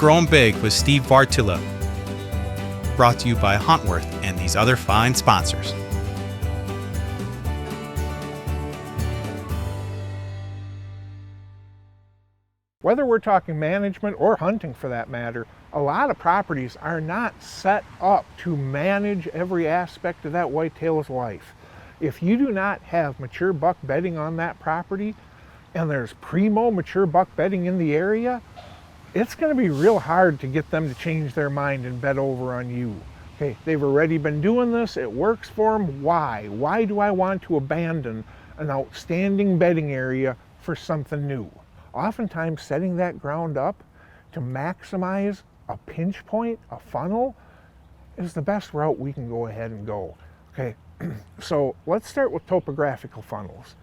Grown Big with Steve Bartylla. Brought to you by Huntworth and these other fine sponsors. Whether we're talking management or hunting for that matter, a lot of properties are not set up to manage every aspect of that whitetail's life. If you do not have mature buck bedding on that property, and there's primo mature buck bedding in the area, it's going to be real hard to get them to change their mind and bed over on you. Okay, they've already been doing this, it works for them, why? Why do I want to abandon an outstanding bedding area for something new? Oftentimes setting that ground up to maximize a pinch point, a funnel, is the best route we can go ahead and go. Okay, so let's start with topographical funnels.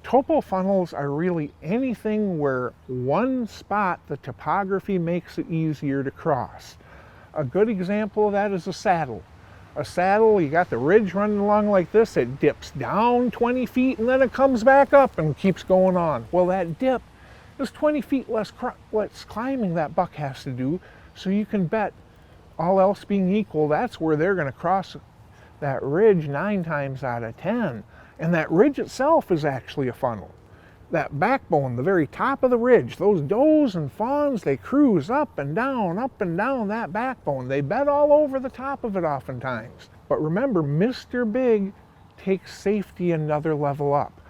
Topo funnels are really anything where one spot, the topography makes it easier to cross. A good example of that is a saddle. A saddle, you got the ridge running along like this, it dips down 20 feet and then it comes back up and keeps going on. Well, that dip is 20 feet less climbing that buck has to do, so you can bet, all else being equal, that's where they're going to cross that ridge 9 times out of 10. And that ridge itself is actually a funnel. That backbone, the very top of the ridge, those does and fawns, they cruise up and down that backbone. They bed all over the top of it oftentimes. But remember, Mr. Big takes safety another level up.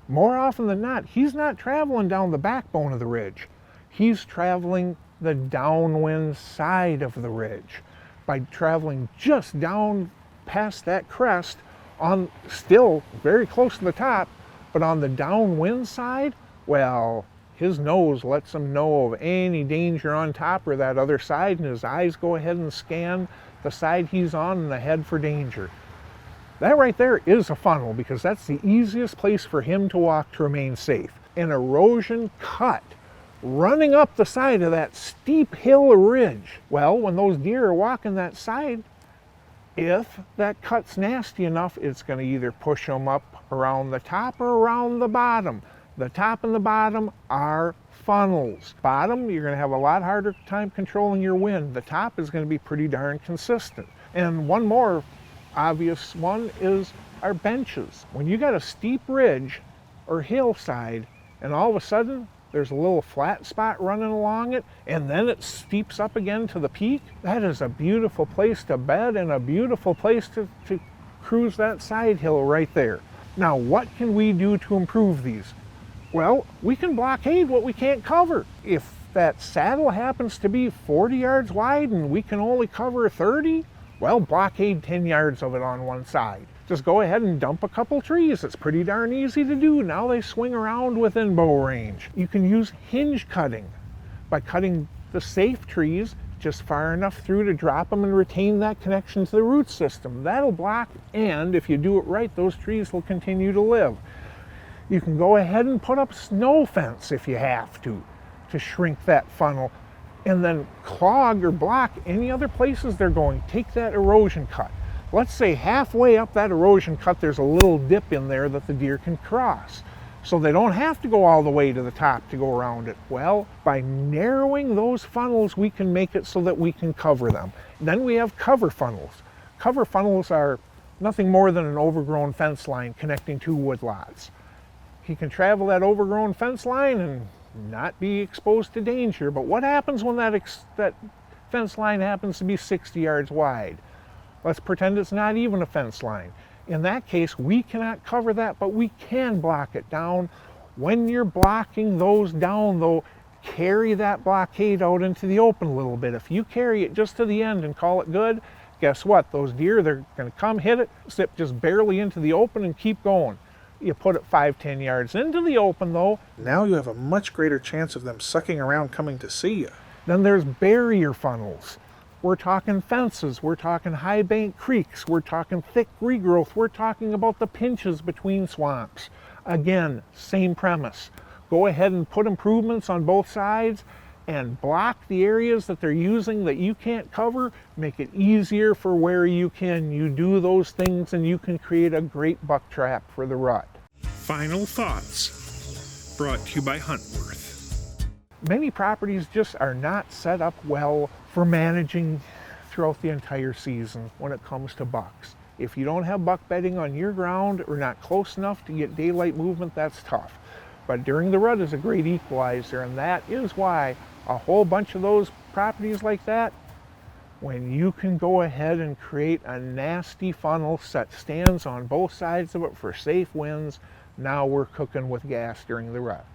More often than not, he's not traveling down the backbone of the ridge. He's traveling the downwind side of the ridge by traveling just down past that crest, on still very close to the top, but on the downwind side, well, his nose lets him know of any danger on top or that other side, and his eyes go ahead and scan the side he's on and ahead for danger. That right there is a funnel, because that's the easiest place for him to walk to remain safe. An erosion cut running up the side of that steep hill or ridge. Well, when those deer are walking that side, if that cut's nasty enough, it's going to either push them up around the top or around the bottom. The top and the bottom are funnels. Bottom, you're going to have a lot harder time controlling your wind. The top is going to be pretty darn consistent. And one more obvious one is our benches. When you got a steep ridge or hillside and all of a sudden there's a little flat spot running along it and then it steeps up again to the peak, that is a beautiful place to bed and a beautiful place to cruise that side hill right there. Now, what can we do to improve these? Well, we can blockade what we can't cover. If that saddle happens to be 40 yards wide and we can only cover 30, well, blockade 10 yards of it on one side. Just go ahead and dump a couple trees. It's pretty darn easy to do. Now they swing around within bow range. You can use hinge cutting by cutting the safe trees just far enough through to drop them and retain that connection to the root system. That'll block, and if you do it right, those trees will continue to live. You can go ahead and put up snow fence if you have to shrink that funnel, and then clog or block any other places they're going. Take that erosion cut. Let's say halfway up that erosion cut there's a little dip in there that the deer can cross, so they don't have to go all the way to the top to go around it. Well, by narrowing those funnels, we can make it so that we can cover them. Then we have cover funnels. Cover funnels are nothing more than an overgrown fence line connecting two woodlots. He can travel that overgrown fence line and not be exposed to danger, but what happens when that fence line happens to be 60 yards wide? Let's pretend it's not even a fence line. In that case, we cannot cover that, but we can block it down. When you're blocking those down, though, carry that blockade out into the open a little bit. If you carry it just to the end and call it good, guess what? Those deer, they're going to come hit it, slip just barely into the open and keep going. You put it 5-10 yards into the open, though, now you have a much greater chance of them sucking around coming to see you. Then there's barrier funnels. We're talking fences, we're talking high bank creeks, we're talking thick regrowth, we're talking about the pinches between swamps. Again, same premise. Go ahead and put improvements on both sides and block the areas that they're using that you can't cover. Make it easier for where you can. You do those things and you can create a great buck trap for the rut. Final thoughts, brought to you by Huntworth. Many properties just are not set up well for managing throughout the entire season when it comes to bucks. If you don't have buck bedding on your ground or not close enough to get daylight movement, that's tough. But during the rut is a great equalizer, and that is why a whole bunch of those properties like that, when you can go ahead and create a nasty funnel, set stands on both sides of it for safe winds, now we're cooking with gas during the rut.